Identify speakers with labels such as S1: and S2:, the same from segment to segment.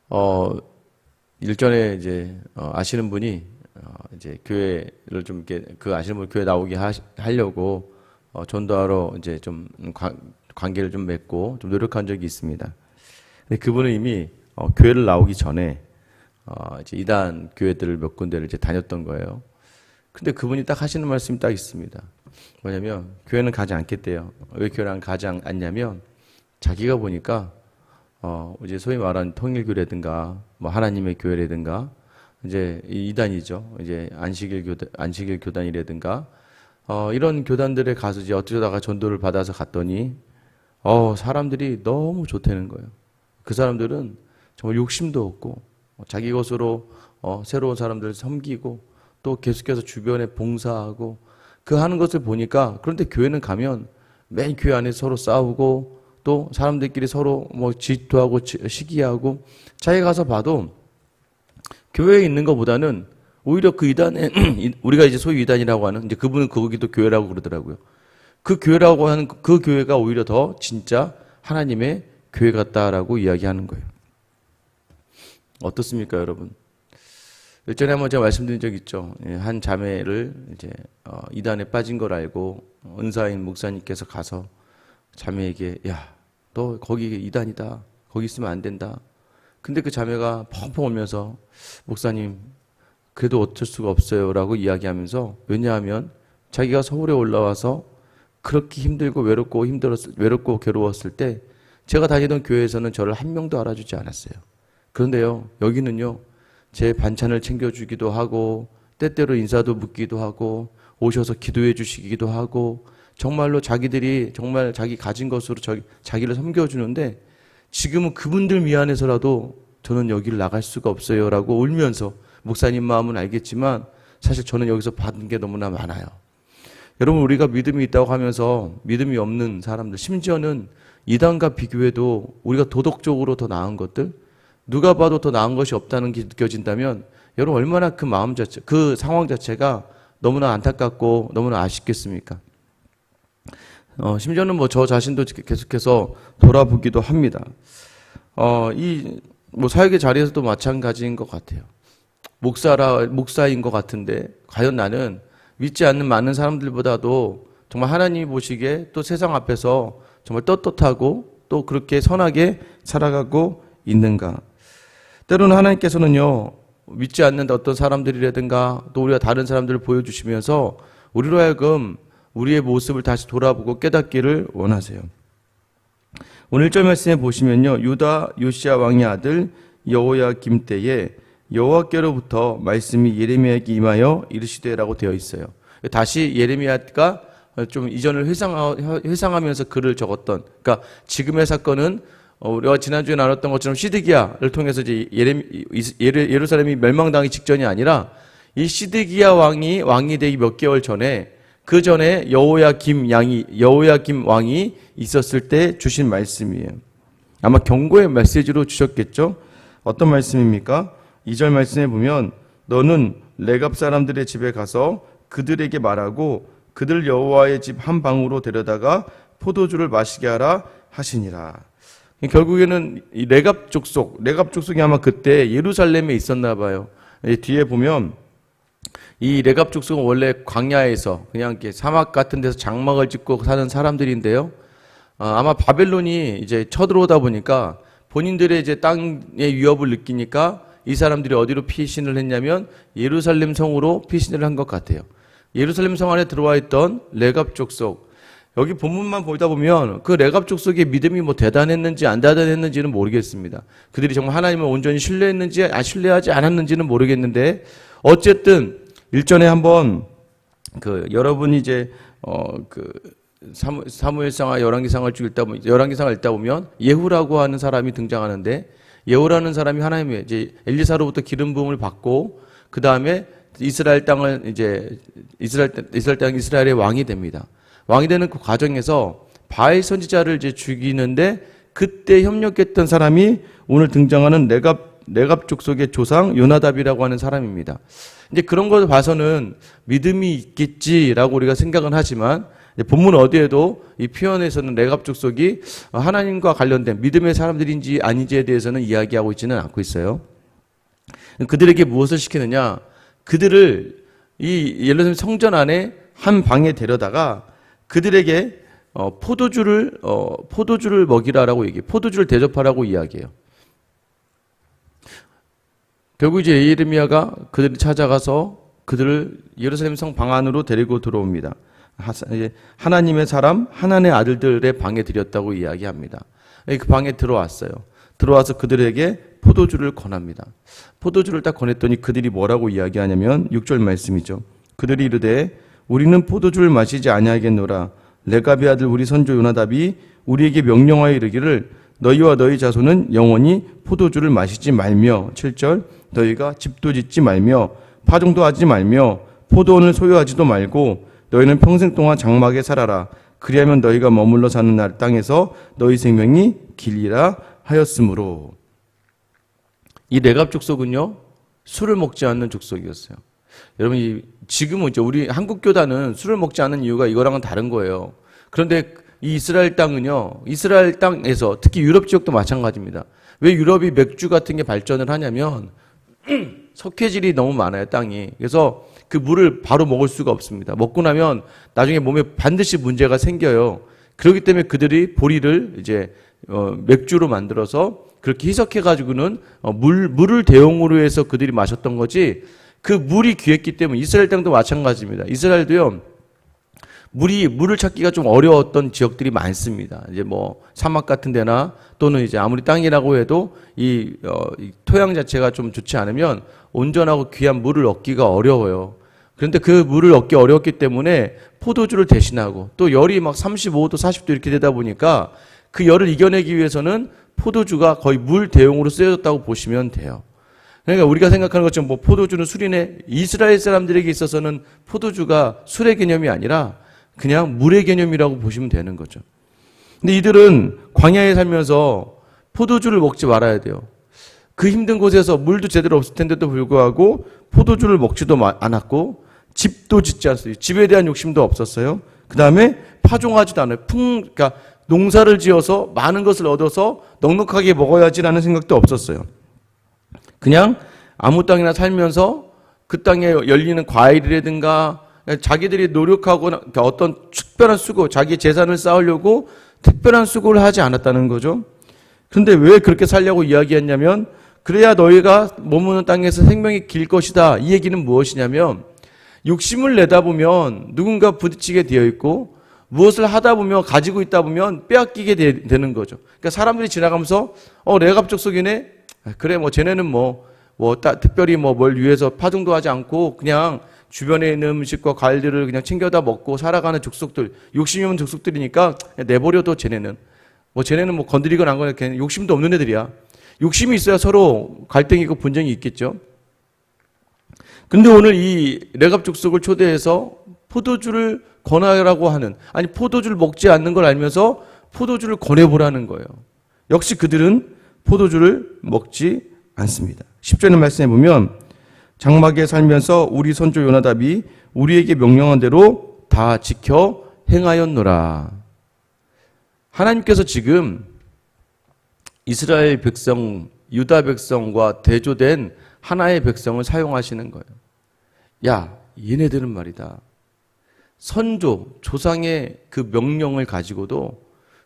S1: 어, 일전에 이제 아시는 분이 이제 교회를 좀 이렇게 그 아시는 분 교회 나오게 하려고 전도하러 이제 좀 관계를 좀 맺고 좀 노력한 적이 있습니다. 근데 그분은 이미 교회를 나오기 전에 이제 이단 교회들을 몇 군데를 이제 다녔던 거예요. 근데 그분이 딱 하시는 말씀이 딱 있습니다. 뭐냐면 교회는 가지 않겠대요. 왜 교회를 가지 않냐면 자기가 보니까 이제 소위 말하는 통일교라든가 뭐 하나님의 교회라든가 이제 이단이죠. 이제 안식일 교단이라든가 이런 교단들에 가서 이제 어쩌다가 전도를 받아서 갔더니 사람들이 너무 좋다는 거예요. 그 사람들은 정말 욕심도 없고 자기 것으로 새로운 사람들을 섬기고 또 계속해서 주변에 봉사하고 그 하는 것을 보니까 그런데 교회는 가면 맨 교회 안에 서로 싸우고 또 사람들끼리 서로 뭐 질투하고 시기하고 자기가 가서 봐도 교회에 있는 것보다는 오히려 그 이단에 우리가 이제 소위 이단이라고 하는 이제 그분은 거기도 교회라고 그러더라고요. 그 교회라고 하는 그 교회가 오히려 더 진짜 하나님의 교회 같다라고 이야기하는 거예요. 어떻습니까, 여러분? 일전에 한번 제가 말씀드린 적 있죠. 한 자매를 이제 이단에 빠진 걸 알고 은사인 목사님께서 가서 자매에게 야, 너 거기 이단이다. 거기 있으면 안 된다. 근데 그 자매가 펑펑 울면서 목사님 그래도 어쩔 수가 없어요라고 이야기하면서 왜냐하면 자기가 서울에 올라와서 그렇게 힘들고 외롭고 괴로웠을 때 제가 다니던 교회에서는 저를 한 명도 알아주지 않았어요. 그런데요, 여기는요, 제 반찬을 챙겨주기도 하고, 때때로 인사도 묻기도 하고, 오셔서 기도해 주시기도 하고, 정말로 자기들이 정말 자기 가진 것으로 자기를 섬겨주는데, 지금은 그분들 미안해서라도 저는 여기를 나갈 수가 없어요. 라고 울면서, 목사님 마음은 알겠지만, 사실 저는 여기서 받은 게 너무나 많아요. 여러분, 우리가 믿음이 있다고 하면서 믿음이 없는 사람들, 심지어는 이단과 비교해도 우리가 도덕적으로 더 나은 것들, 누가 봐도 더 나은 것이 없다는 게 느껴진다면 여러분 얼마나 그 마음 자체, 그 상황 자체가 너무나 안타깝고 너무나 아쉽겠습니까? 심지어는 뭐 저 자신도 계속해서 돌아보기도 합니다. 이 뭐 사역의 자리에서도 마찬가지인 것 같아요. 목사인 것 같은데 과연 나는 믿지 않는 많은 사람들보다도 정말 하나님이 보시기에 또 세상 앞에서 정말 떳떳하고 또 그렇게 선하게 살아가고 있는가? 때로는 하나님께서는요, 믿지 않는 어떤 사람들이라든가 또 우리가 다른 사람들을 보여주시면서 우리로 하여금 우리의 모습을 다시 돌아보고 깨닫기를 원하세요. 오늘 1절 말씀에 보시면요, 유다 요시야 왕의 아들 여호야김 때에 여호와께로부터 말씀이 예레미야에게 임하여 이르시되라고 되어 있어요. 다시 예레미야가 좀 이전을 회상하면서 글을 적었던, 그러니까 지금의 사건은 우리가 지난주에 나눴던 것처럼 시드기야를 통해서 이제 예루살렘이 멸망당하기 직전이 아니라 이 시드기야 왕이 되기 몇 개월 전에 그 전에 여호야김 왕이 있었을 때 주신 말씀이에요. 아마 경고의 메시지로 주셨겠죠? 어떤 말씀입니까? 2절 말씀에 보면 너는 레갑 사람들의 집에 가서 그들에게 말하고 그들 여호와의 집 한 방으로 데려다가 포도주를 마시게 하라 하시니라. 결국에는 이 레갑 족속이 아마 그때 예루살렘에 있었나 봐요. 뒤에 보면 이 레갑 족속은 원래 광야에서 그냥 이렇게 사막 같은 데서 장막을 짓고 사는 사람들인데요. 아마 바벨론이 이제 쳐들어오다 보니까 본인들의 이제 땅의 위협을 느끼니까 이 사람들이 어디로 피신을 했냐면 예루살렘 성으로 피신을 한 것 같아요. 예루살렘 성 안에 들어와 있던 레갑 족속, 여기 본문만 보다 보면 그 레갑 족속의 믿음이 뭐 대단했는지 안 대단했는지는 모르겠습니다. 그들이 정말 하나님을 온전히 신뢰했는지 신뢰하지 않았는지는 모르겠는데 어쨌든 일전에 한번 여러분이 이제 사무엘상과 열왕기상을 읽다 보면 예후라고 하는 사람이 등장하는데 예후라는 사람이 하나님의 이제 엘리사로부터 기름 부음을 받고 그 다음에 이스라엘 땅의 왕이 됩니다. 왕이 되는 그 과정에서 바알 선지자를 이제 죽이는데 그때 협력했던 사람이 오늘 등장하는 레갑 족속의 조상 요나답이라고 하는 사람입니다. 이제 그런 걸 봐서는 믿음이 있겠지라고 우리가 생각은 하지만 본문 어디에도 이 표현에서는 레갑 족속이 하나님과 관련된 믿음의 사람들인지 아닌지에 대해서는 이야기하고 있지는 않고 있어요. 그들에게 무엇을 시키느냐? 그들을 이 예루살렘 성전 안에 한 방에 데려다가 그들에게 포도주를 먹이라라고 얘기해요. 포도주를 대접하라고 이야기해요. 결국 이제 예레미야가 그들을 찾아가서 그들을 예루살렘 성 방 안으로 데리고 들어옵니다. 하나님의 사람 하나님의 아들들의 방에 들였다고 이야기합니다. 그 방에 들어왔어요. 들어와서 그들에게 포도주를 권합니다. 포도주를 딱 권했더니 그들이 뭐라고 이야기하냐면 6절 말씀이죠. 그들이 이르되 우리는 포도주를 마시지 아니하겠노라. 레갑의 아들 우리 선조 요나답이 우리에게 명령하여 이르기를 너희와 너희 자손은 영원히 포도주를 마시지 말며 7절 너희가 집도 짓지 말며 파종도 하지 말며 포도원을 소유하지도 말고 너희는 평생 동안 장막에 살아라. 그리하면 너희가 머물러 사는 날 땅에서 너희 생명이 길리라 하였으므로. 이 레갑 족속은요 술을 먹지 않는 족속이었어요. 여러분 지금은 이제 우리 한국 교단은 술을 먹지 않는 이유가 이거랑은 다른 거예요. 그런데 이 이스라엘 땅은요 이스라엘 땅에서 특히 유럽 지역도 마찬가지입니다. 왜 유럽이 맥주 같은 게 발전을 하냐면 석회질이 너무 많아요 땅이. 그래서 그 물을 바로 먹을 수가 없습니다. 먹고 나면 나중에 몸에 반드시 문제가 생겨요. 그렇기 때문에 그들이 보리를 이제 맥주로 만들어서 그렇게 희석해 가지고는 물을 대용으로 해서 그들이 마셨던 거지. 그 물이 귀했기 때문에 이스라엘 땅도 마찬가지입니다. 이스라엘도요 물을 찾기가 좀 어려웠던 지역들이 많습니다. 이제 뭐 사막 같은 데나 또는 이제 아무리 땅이라고 해도 이 토양 자체가 좀 좋지 않으면 온전하고 귀한 물을 얻기가 어려워요. 그런데 그 물을 얻기 어려웠기 때문에 포도주를 대신하고 또 열이 막 35도 40도 이렇게 되다 보니까 그 열을 이겨내기 위해서는 포도주가 거의 물 대용으로 쓰여졌다고 보시면 돼요. 그러니까 우리가 생각하는 것처럼 뭐 포도주는 술이네. 이스라엘 사람들에게 있어서는 포도주가 술의 개념이 아니라 그냥 물의 개념이라고 보시면 되는 거죠. 근데 이들은 광야에 살면서 포도주를 먹지 말아야 돼요. 그 힘든 곳에서 물도 제대로 없을 텐데도 불구하고 포도주를 먹지도 않았고 집도 짓지 않았어요. 집에 대한 욕심도 없었어요. 그 다음에 파종하지도 않아요. 그러니까 농사를 지어서 많은 것을 얻어서 넉넉하게 먹어야지라는 생각도 없었어요. 그냥 아무 땅이나 살면서 그 땅에 열리는 과일이라든가 자기들이 노력하고 어떤 특별한 수고, 자기 재산을 쌓으려고 특별한 수고를 하지 않았다는 거죠. 그런데 왜 그렇게 살려고 이야기했냐면 그래야 너희가 머무는 땅에서 생명이 길 것이다. 이 얘기는 무엇이냐면 욕심을 내다 보면 누군가 부딪히게 되어 있고 무엇을 하다 보면 가지고 있다 보면 빼앗기게 되는 거죠. 그러니까 사람들이 지나가면서 레갑 족속이네. 그래 뭐 쟤네는 특별히 뭘 위해서 파종도 하지 않고 그냥 주변에 있는 음식과 과일들을 그냥 챙겨다 먹고 살아가는 족속들, 욕심이 없는 족속들이니까 내버려둬 쟤네는. 쟤네는 건드리거나 안 거나 욕심도 없는 애들이야. 욕심이 있어야 서로 갈등이고 분쟁이 있겠죠. 근데 오늘 이 레갑 족속을 초대해서 포도주를 권하라고 하는, 아니 포도주를 먹지 않는 걸 알면서 포도주를 권해보라는 거예요. 역시 그들은 포도주를 먹지 않습니다. 10절의 말씀에 보면 장막에 살면서 우리 선조 요나답이 우리에게 명령한 대로 다 지켜 행하였노라. 하나님께서 지금 이스라엘 백성, 유다 백성과 대조된 하나의 백성을 사용하시는 거예요. 야, 얘네들은 말이다. 선조, 조상의 그 명령을 가지고도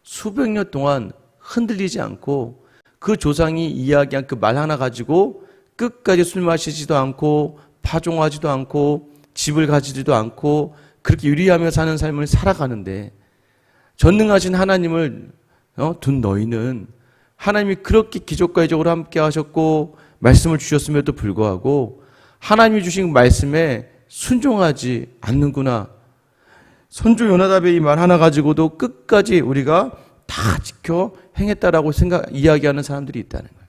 S1: 수백 년 동안 흔들리지 않고 그 조상이 이야기한 그 말 하나 가지고 끝까지 술 마시지도 않고 파종하지도 않고 집을 가지지도 않고 그렇게 유리하며 사는 삶을 살아가는데 전능하신 하나님을 둔 너희는 하나님이 그렇게 기적과 이적으로 함께 하셨고 말씀을 주셨음에도 불구하고 하나님이 주신 말씀에 순종하지 않는구나. 선조 요나답의 이 말 하나 가지고도 끝까지 우리가 다 지켜 행했다라고 이야기하는 사람들이 있다는 거예요.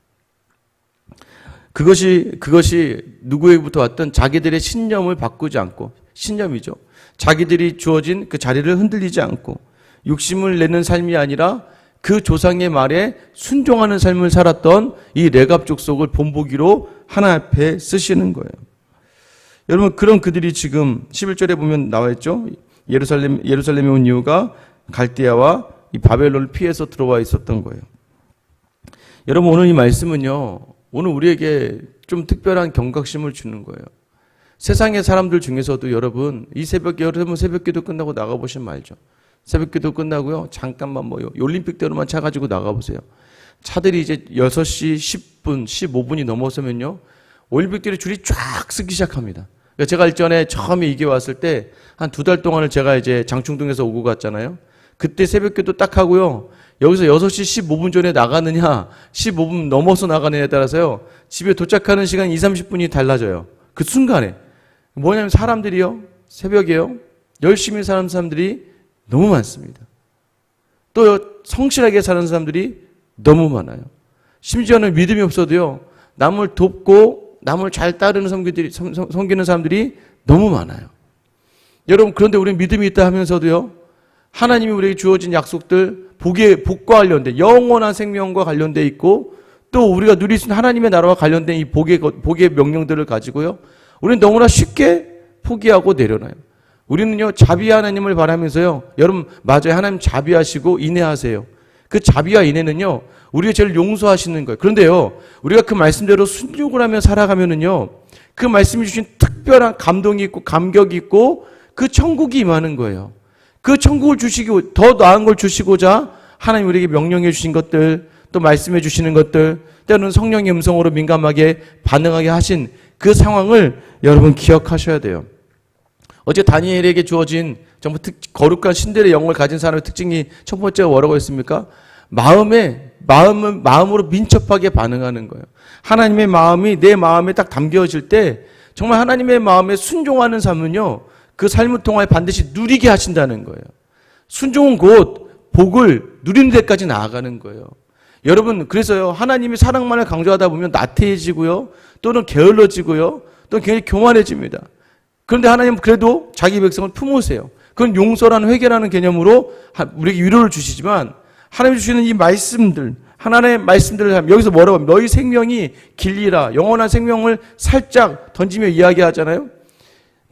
S1: 그것이 누구에게부터 왔던 자기들의 신념을 바꾸지 않고, 신념이죠. 자기들이 주어진 그 자리를 흔들리지 않고 욕심을 내는 삶이 아니라 그 조상의 말에 순종하는 삶을 살았던 이 레갑 족속을 본보기로 하나 앞에 쓰시는 거예요. 여러분, 그런 그들이 지금 11절에 보면 나와 있죠. 예루살렘에 온 이유가 갈대아와 이 바벨론을 피해서 들어와 있었던 거예요. 여러분, 오늘 이 말씀은요, 오늘 우리에게 좀 특별한 경각심을 주는 거예요. 세상의 사람들 중에서도 여러분, 이 새벽에, 여러분 새벽기도 끝나고 나가보시면 알죠. 새벽기도 끝나고요, 잠깐만 올림픽대로만 차 가지고 나가보세요. 차들이 이제 6시 10분, 15분이 넘어서면요, 올림픽대로 줄이 쫙 서기 시작합니다. 제가 일전에 처음에 이게 왔을 때 한 2달 동안을 제가 이제 장충동에서 오고 갔잖아요. 그때 새벽기도 딱 하고요, 여기서 6시 15분 전에 나가느냐 15분 넘어서 나가느냐에 따라서요, 집에 도착하는 시간 20-30분이 달라져요. 그 순간에. 뭐냐면 사람들이요, 새벽에요, 열심히 사는 사람들이 너무 많습니다. 또 성실하게 사는 사람들이 너무 많아요. 심지어는 믿음이 없어도요, 남을 돕고 남을 잘 따르는 섬기는 사람들이 너무 많아요. 여러분, 그런데 우리는 믿음이 있다 하면서도요, 하나님이 우리에게 주어진 약속들, 복과 관련된, 영원한 생명과 관련돼 있고, 또 우리가 누릴 수 있는 하나님의 나라와 관련된 이 복의 명령들을 가지고요, 우리는 너무나 쉽게 포기하고 내려놔요. 우리는요, 자비 하나님을 바라면서요, 여러분, 맞아요. 하나님 자비하시고 인내하세요. 그 자비와 인내는요, 우리가 제일 용서하시는 거예요. 그런데요, 우리가 그 말씀대로 순종을 하며 살아가면은요, 그 말씀이 주신 특별한 감동이 있고 감격이 있고 그 천국이 임하는 거예요. 그 천국을 주시고 더 나은 걸 주시고자 하나님 우리에게 명령해 주신 것들, 또 말씀해 주시는 것들, 때로는 성령의 음성으로 민감하게 반응하게 하신 그 상황을 여러분 기억하셔야 돼요. 어제 다니엘에게 주어진 정말 거룩한 신들의 영을 가진 사람의 특징이 첫 번째가 뭐라고 했습니까? 마음으로 민첩하게 반응하는 거예요. 하나님의 마음이 내 마음에 딱 담겨질 때 정말 하나님의 마음에 순종하는 삶은요, 그 삶을 통하여 반드시 누리게 하신다는 거예요. 순종은 곧 복을 누리는 데까지 나아가는 거예요. 여러분, 그래서요, 하나님이 사랑만을 강조하다 보면 나태해지고요, 또는 게을러지고요, 또 굉장히 교만해집니다. 그런데 하나님은 그래도 자기 백성을 품으세요. 그건 용서라는 회개라는 개념으로 우리에게 위로를 주시지만, 하나님이 주시는 이 말씀들, 하나님의 말씀들을 하면 여기서 뭐라고 하면 너희 생명이 길리라, 영원한 생명을 살짝 던지며 이야기하잖아요.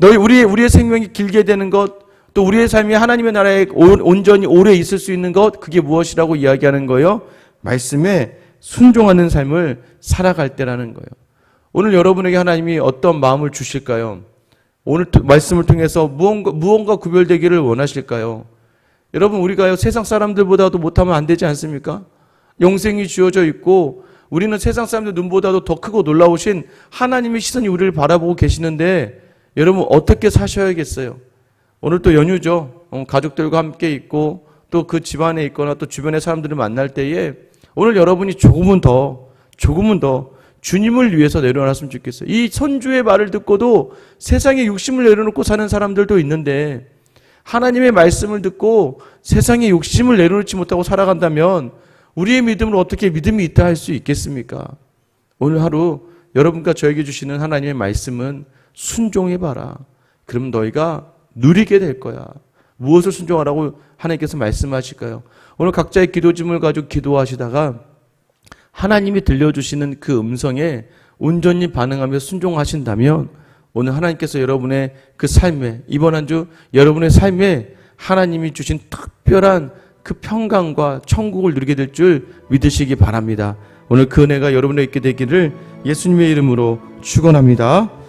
S1: 우리의 생명이 길게 되는 것, 또 우리의 삶이 하나님의 나라에 온전히 오래 있을 수 있는 것, 그게 무엇이라고 이야기하는 거예요? 말씀에 순종하는 삶을 살아갈 때라는 거예요. 오늘 여러분에게 하나님이 어떤 마음을 주실까요? 오늘 말씀을 통해서 무언가 구별되기를 원하실까요? 여러분, 우리가요, 세상 사람들보다도 못하면 안 되지 않습니까? 영생이 주어져 있고 우리는 세상 사람들 눈보다도 더 크고 놀라우신 하나님의 시선이 우리를 바라보고 계시는데, 여러분 어떻게 사셔야겠어요? 오늘 또 연휴죠. 가족들과 함께 있고 또 그 집안에 있거나 또 주변의 사람들을 만날 때에 오늘 여러분이 조금은 더 주님을 위해서 내려놨으면 좋겠어요. 이 선주의 말을 듣고도 세상에 욕심을 내려놓고 사는 사람들도 있는데, 하나님의 말씀을 듣고 세상에 욕심을 내려놓지 못하고 살아간다면 우리의 믿음을 어떻게 믿음이 있다 할 수 있겠습니까? 오늘 하루 여러분과 저에게 주시는 하나님의 말씀은 순종해봐라. 그럼 너희가 누리게 될 거야. 무엇을 순종하라고 하나님께서 말씀하실까요? 오늘 각자의 기도짐을 가지고 기도하시다가 하나님이 들려주시는 그 음성에 온전히 반응하며 순종하신다면 오늘 하나님께서 여러분의 그 삶에, 이번 한 주 여러분의 삶에 하나님이 주신 특별한 그 평강과 천국을 누리게 될 줄 믿으시기 바랍니다. 오늘 그 은혜가 여러분에게 있게 되기를 예수님의 이름으로 축원합니다.